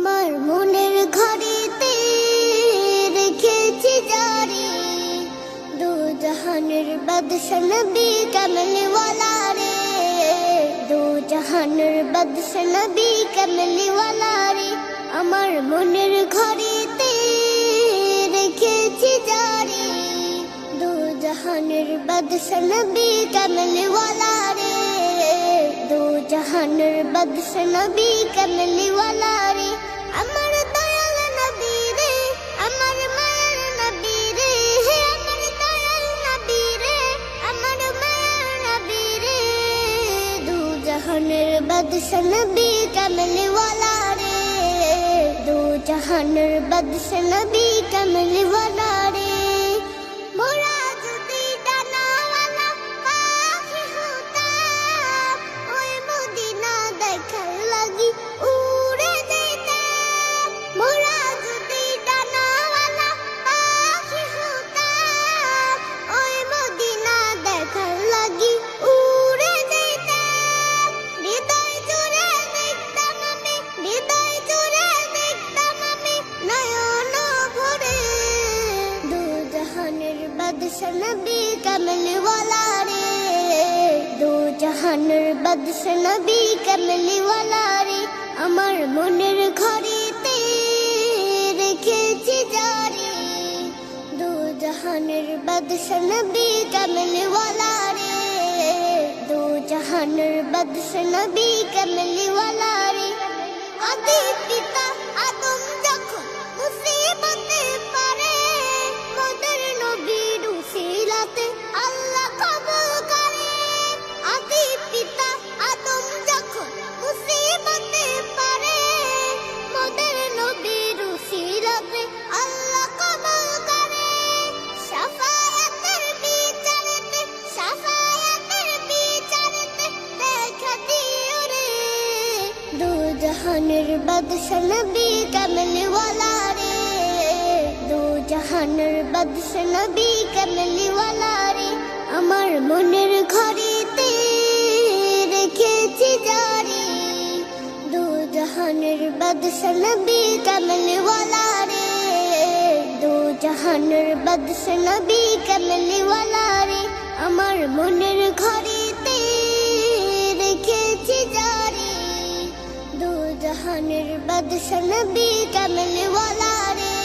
আমার মনের ঘরেতে রেখেছি জারি, দু জাহানের বাদশা নবী কামলিওয়ালা রে, দু জাহানের বাদশা নবী কামলিওয়ালা রে। আমার মনের ঘরেতে রেখেছি জারি, দু জাহানের বাদশা নবী কামলিওয়ালা রে, দু জাহানের বাদশা নবী কামলিওয়ালা রে। আমার দয়াল নবী রে, আমার মায়ার নবী রে, আমার দয়াল নবী রে, আমার মায়ার নবী রে, দু জাহানের বাদশা নবী কামলিওয়ালা রে, দু জাহানের বাদশা নবী কামলিওয়ালা রে। মোরা যদি ডানাওয়ালা পাখি হতাম, ওই মদিনা দেখার লাগি উড়ে যেতাম। মোরা যদি ডানাওয়ালা পাখি হতাম, ওই মদিনা দেখার লাগি উড়ে যেতাম। হৃদয় জুড়ে দেখতাম আমি, হৃদয় জুড়ে দেখতাম আমি নয়ন ভরে, দু জাহানের বাদশা নবী কামলিওয়ালা রে, দু জাহানের বাদশা নবী কামলিওয়ালা রে। আমার মনের ঘরেতে রেখেছি জারি, দু জাহানের বাদশা নবী কামলিওয়ালা রে, দু জাহানের বাদশা নবী কামলিওয়ালা রে। আদি পিতা আদম যখন মুসিবতে পড়ে, মোদের নবীর উসিলাতে আল্লাহ কবুল করে। আদি পিতা আদম যখন মুসিবতে পড়ে, মোদের নবীর উসিলাতে আল্লাহ কবুল করে। শাফায়াতের বিচারেতে, শাফায়াতের বিচারেতে দেখা দিও রে, দু জাহানের বাদশা নবী কামলিওয়ালা রে, দু জাহানের বাদশা নবী কামলিওয়ালা রে। আমার মনের ঘরেতে রেখেছি জারি, দু জাহানের বাদশা নবী কামলিওয়ালা রে, দু জাহানের বাদশা নবী কামলিওয়ালা রে। আমার মনের ঘরেতে রেখেছি জারি, দু জাহানের বাদশা নবী কামলিওয়ালা রে,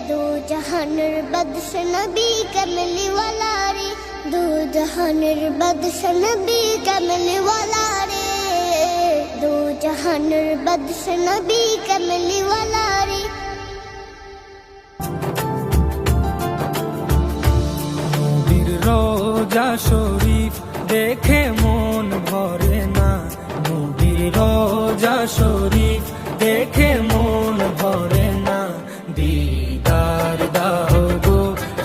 দু জাহানের বাদশা নবী কামলিওয়ালা রে, দু জাহানের বাদশা নবী কামলিওয়ালা রে, দু জাহানের বাদশা নবী কামলিওয়ালা রে। নবীর রোজা শরীফ দেখে মন ভরে না, নবীর রোজা শরীফ দেখে মন ভরে না। দিদার দাও গো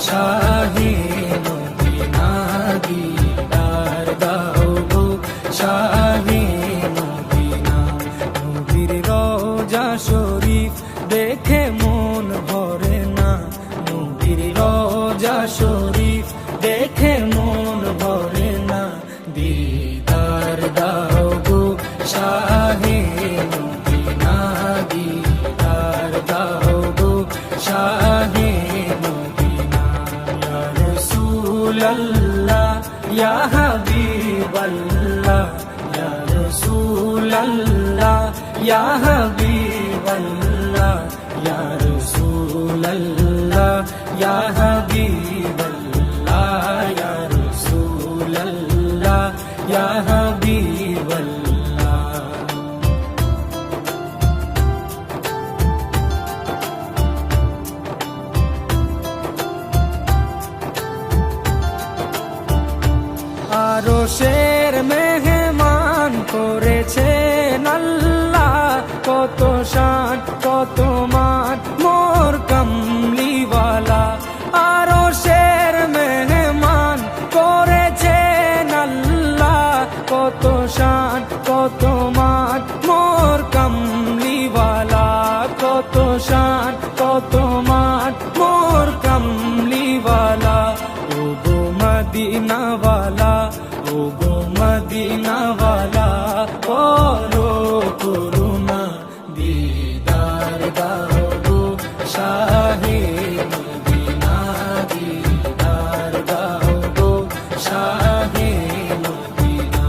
শাহে মদিনা, দিদার দাও গো শাহে মদিনা। নবীর রোজা শরীফ দেখে মন ভরে না, নবীর রোজা শরীফ দেখে মন ভরে না। দিদার দাও গো শাহে মদিনা, দিদার দাও গো শাহে মদিনা। ইয়া রাসূলুল্লাহ ইয়া হাবিবাল্লাহ, ইয়া রাসূলুল্লাহ ইয়া হাবিবাল্লাহ, ইয়া রাসূলুল্লাহ ইয়া হাবিবাল্লাহ, ইয়া রাসূলুল্লাহ ইয়া হাবিবাল্লাহ। আরশের মেহমান করেছেন আল্লাহ, কত শান কত মান মোর কামলিওয়ালা। আরশের মেহমান করেছেন আল্লাহ, কত শান কত মান মোর কামলিওয়ালা, কত শান কত মান মোর কামলিওয়ালা। ও গো মদিনাওয়ালা, ও গো মদিনাওয়ালা, করো করুণা দিদার শাহে মদিনা দিদার দাও গো শাহে মদিনা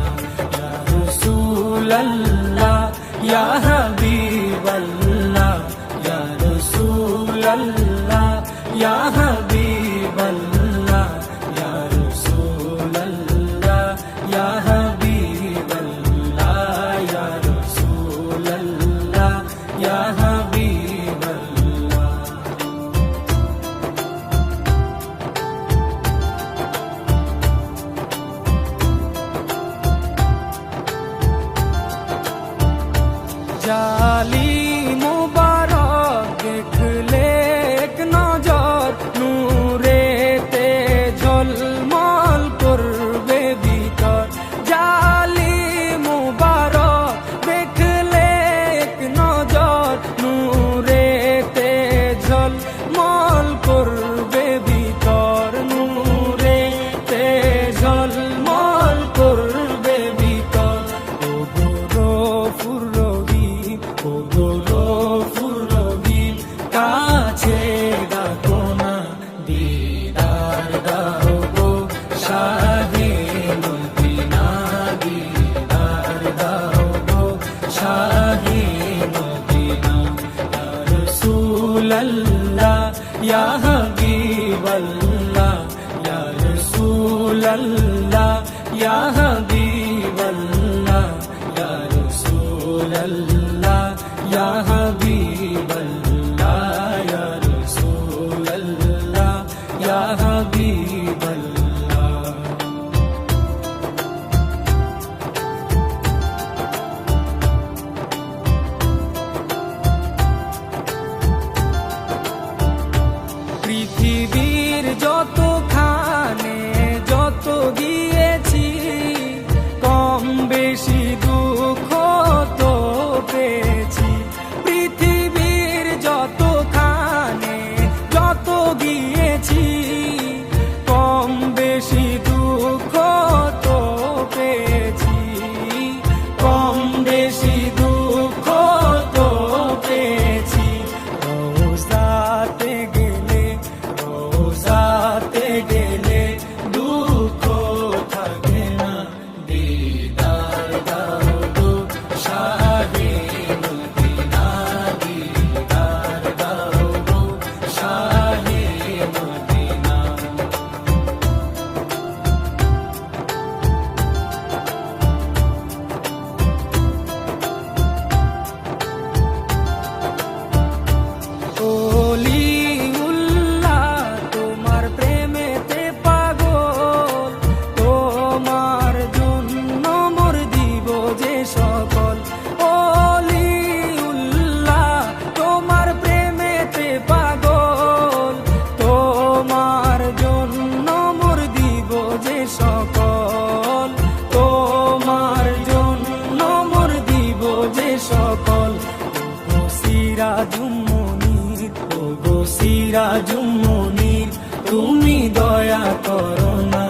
ইয়া রাসূলুল্লাহ ইয়া হাবিবাল্লাহ ইয়া রাসূলুল্লাহ ইয়া হাবিবাল্লাহ ইয়া রাসূলুল্লাহ ইয়া হাবিবাল্লাহ ইয়া রাসূলুল্লাহ ইয়া হাবিবাল্লাহ জালি মুবারক দেখলে এক নজর নূরেতে ঝলমল করবে ভিতর জালি মুবারক দেখলে এক নজর নূরেতে ঝলমল করবে ভিতর নূরেতে ঝলমল করবে ভিতর ও গৌরফুর রহিম ও গৌরফুর রহিম কাছে ডাকো না দিদার দাও গো শাহে মদিনা দিদার দাও গো শাহে মদিনা ইয়া রাসূলুল্লাহ ইয়া হাবিবাল্লাহ ইয়া রাসূলুল্লাহ ইয়া হাবিবাল্লাহ ইয়া রাসূলুল্লাহ ইয়া হাবিবাল্লাহ ইয়া রাসূলুল্লাহ ইয়া হাবিবাল্লাহ পৃথিবীর যতখানে যত গিয়েছি কম বেশি দুঃখ তো পেয়েছি পৃথিবীর যতখানে যত গিয়েছি কম বেশি দুঃখ তো পেয়েছি কম বেশি দুঃখ তো পেয়েছি রোজাতে গেলে রোজাতে গেলে দুঃখ থাকে না দিদার দাও গো শাহে মদিনা দিদার দাও গো শাহে মদিনা ওলিউল্লাহ তোমার প্রেমেতে পাগল তোমার জন্য মোর দিব যে সকল ওলিউল্লাহ তোমার প্রেমেতে পাগল তোমার জন্য মোর দিব যে সকল তোমার জন্য মোর দিব যে সকল ও সিরাজুম মুনির ও গো সিরাজুম মুনির তুমি দয়া করো না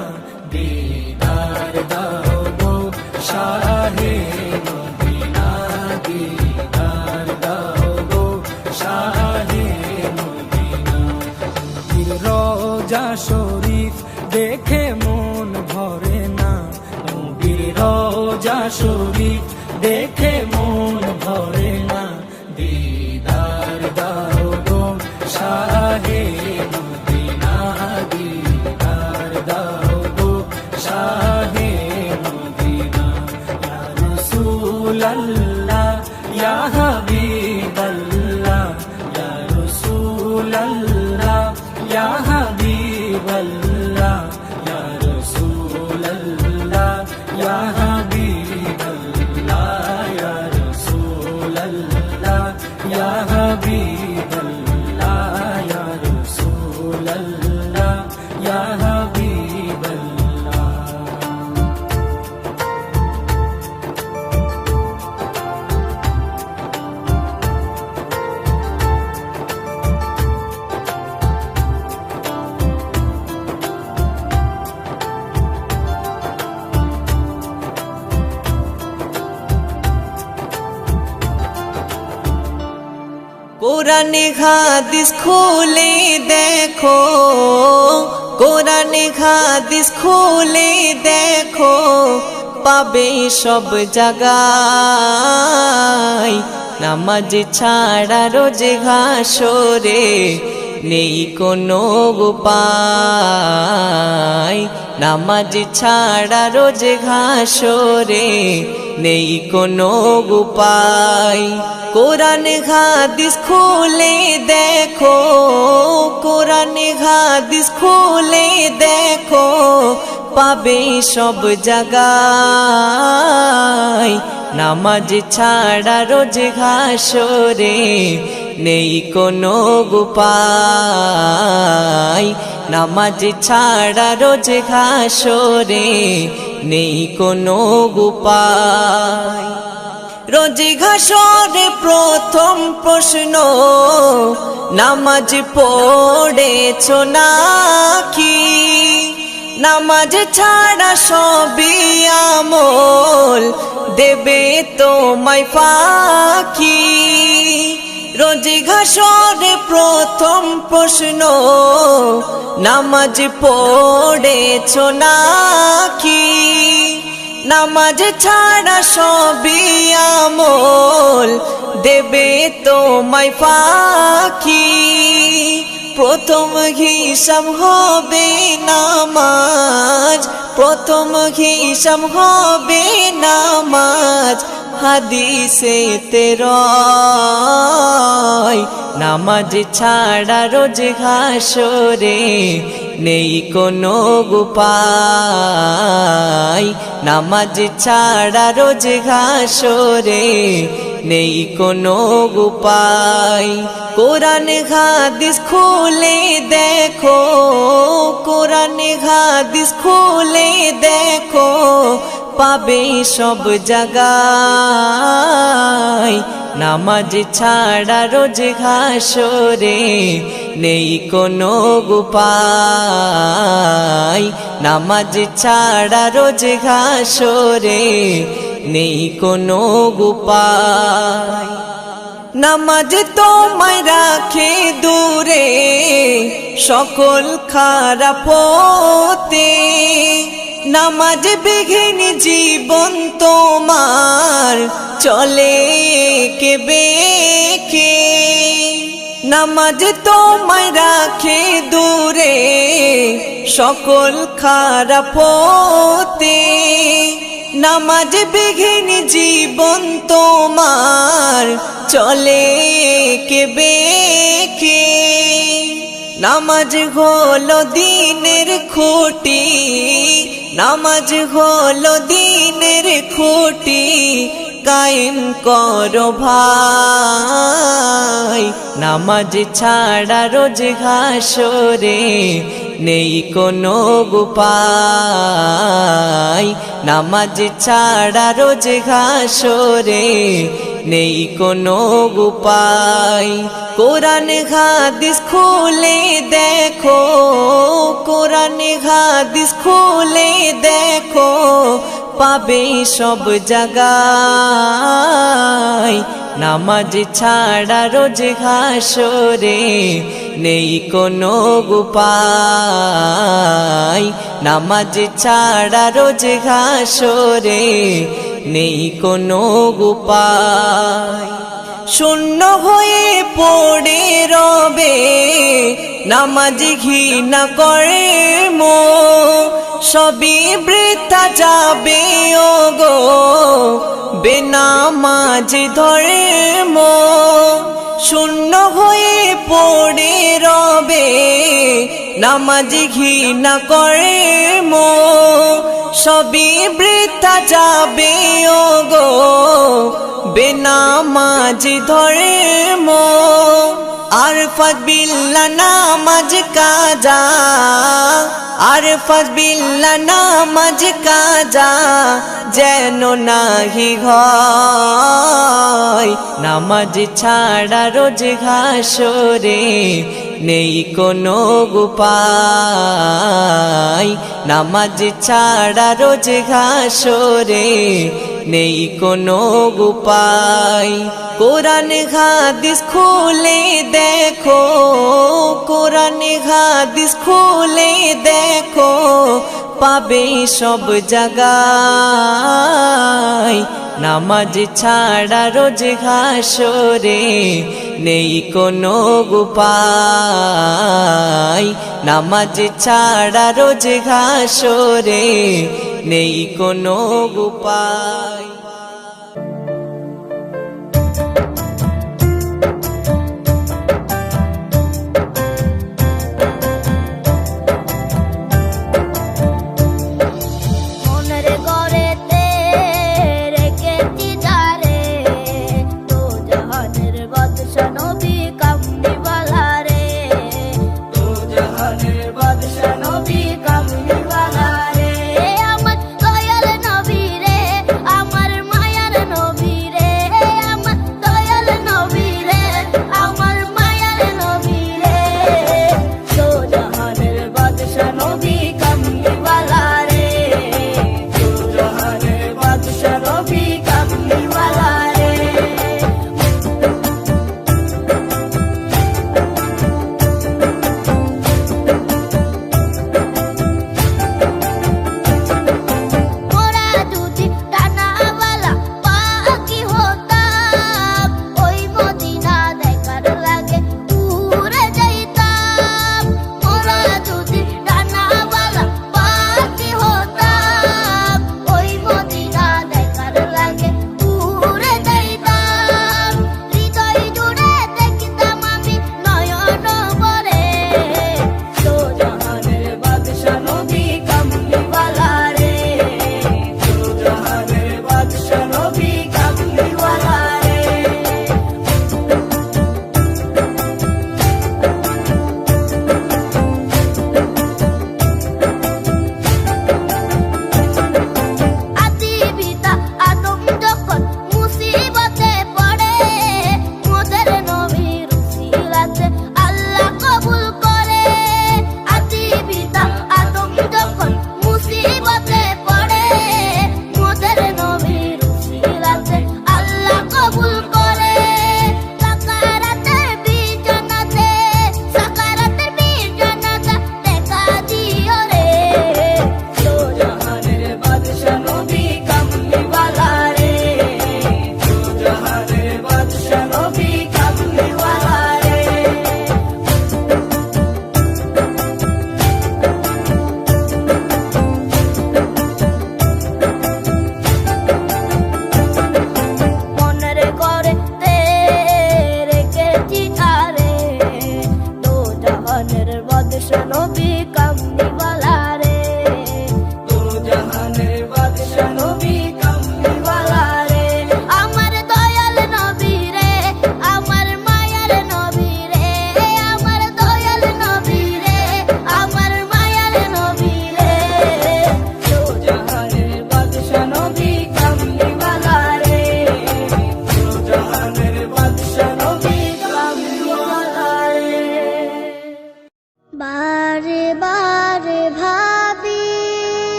দিদার দাও গো শাহে মদিনা দিদার দাও গো শাহে মদিনা নবীর রওজা শরীফ দেখে মন ভরে না নবীর রওজা শরীফ দেখে মন ভরে না দিদার দাও গো শাহে মদিনা দিদার দাও গো শাহে মদিনা ইয়া রাসূলুল্লাহ ইয়া হাবিবাল্লাহ ইয়া রাসূলুল্লাহ ইয়া হাবিবাল্লাহ ইয়া রাসূলুল্লাহ ইয়া হাবিবাল্লাহ ইয়া রাসূলুল্লাহ ইয়া হাবিবাল্লাহ ইয়া রাসূলুল্লাহ ইয়া হাবিবাল্লাহ কোরআনে হাদিস খুলে দেখো, কোরআনে হাদিস খুলে দেখো, পাবে সব জায়গায়। নামাজ ছাড়া রোজে হাসরে নেই কোনো উপায়। নামাজ ছাড়া রোজে হাসরে নেই কোনো উপায়। কোরআন হাদিস খুলে দেখো, কোরআন হাদিস খুলে দেখো, পাবে সব জায়গায়। নামাজ ছাড়া রোজে হাসরে নেই কোনো উপায়। নামাজ ছাড়া রোজে হাসরে নেই কোনো উপায়। রোজে হাসরে প্রথম প্রশ্ন, নামাজ পড়েছো নাকি? নামাজ ছাড়া সবই আমল দেবে তোমায় ফাঁকি। রোজে হাসরে প্রথম প্রশ্ন, নামাজ পড়েছো নাকি? নামাজ ছাড়া সবই আমল দেবে তোমায় ফাঁকি। প্রথম হিসাব হবে নামাজ, প্রথম হিসাব হবে নামাজ। হাদিসেতে রয় নামাজ ছাড়া রোজে হাসরে নেই কোনো উপায়। নামাজ ছাড়া রোজে হাসরে নেই কোনো উপায়। কোরআন হাদিস খুলে দেখো, কোরআন হাদিস খুলে দেখো, পাবে সব জায়গায়। নামাজ ছাড়া রোজে হাসরে নেই কোনো উপায়। নামাজ ছাড়া রোজে হাসরে নেই কোনো উপায়। নামাজ তোমায় রাখে দূরে সকল খারাপ হতে। নামাজ বিঘিন জীবন তোমার চলে কে বেকে। নামাজ তোমায় রাখে দূরে সকল খারাপ হতে। নামাজ বিঘিন জীবন তোমার চলে কে বেকে। নামাজ হলো দিনের খুঁটি, নামাজ হলো দিনের খুঁটি। কায়েম করো ভাই, নামাজ ছাড়া রোজে হাসরে নেই কোনো উপায়। নামাজ ছাড়া রোজে হাসরে নেই কোনো উপায়। কোরআন হাদিস খুলে দেখো, কোরআন হাদিস খুলে দেখো, পাবে সব জায়গায়। নামাজ ছাড়া রোজে হাসরে নেই কোনো উপায়। নামাজ ছাড়া রোজে হাসরে নেই কোনো উপায়। শূন্য হয়ে পড়ে রবে নামাজ ঘৃণা করে মো, সবই বৃথা যাবে ওগো বেনামাজ ধরে মো। শূন্য হয়ে পড়ে রবে নামাজ ঘৃণা করে মো, সবই বৃথা যাবে ওগো বেনামাজ ধরে মো। আরফাত বিল্লাহ নামাজ কাজা, আরফাত বিল্লাহ নামাজ কাজা যেন নাহি হয়। নামাজ ছাড়া রোজে হাসরে নেই কোনো উপায়। নামাজ ছাড়া রোজে হাসরে নেই কোনো উপায়। কোরআন হাদিস খুলে দেখো, কোরআন হাদিস খুলে দেখো, পাবে সব জায়গায়। নামাজ ছাড়া রোজ হাসরে নেই কোনো উপায়, নামাজ ছাড়া রোজ হাসরে নেই কোনো উপায়।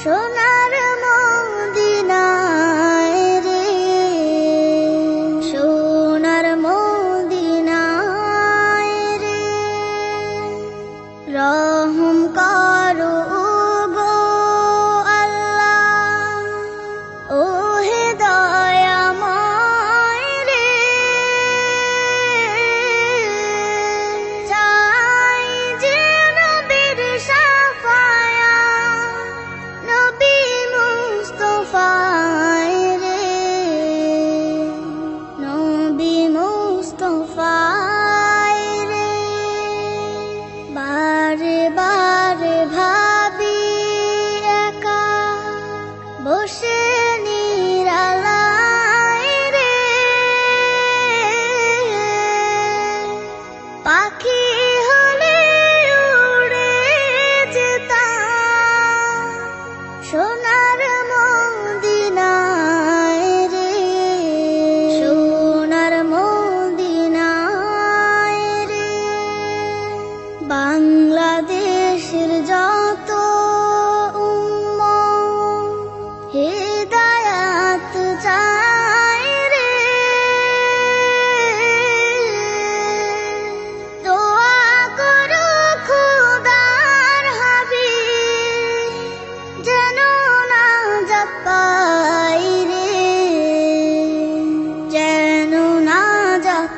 সোনার মদিনায় রে।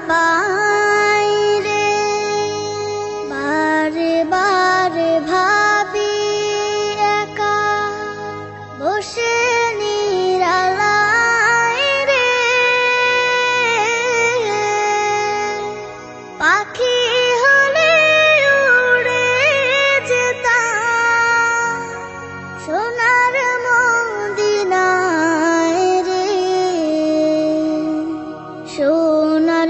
পাই রে, বারে বারে ভাবি একা বসে নিরালায় রে, পাখি হলে উড়ে যেতাম সোনার মদিনায় রে, সোনার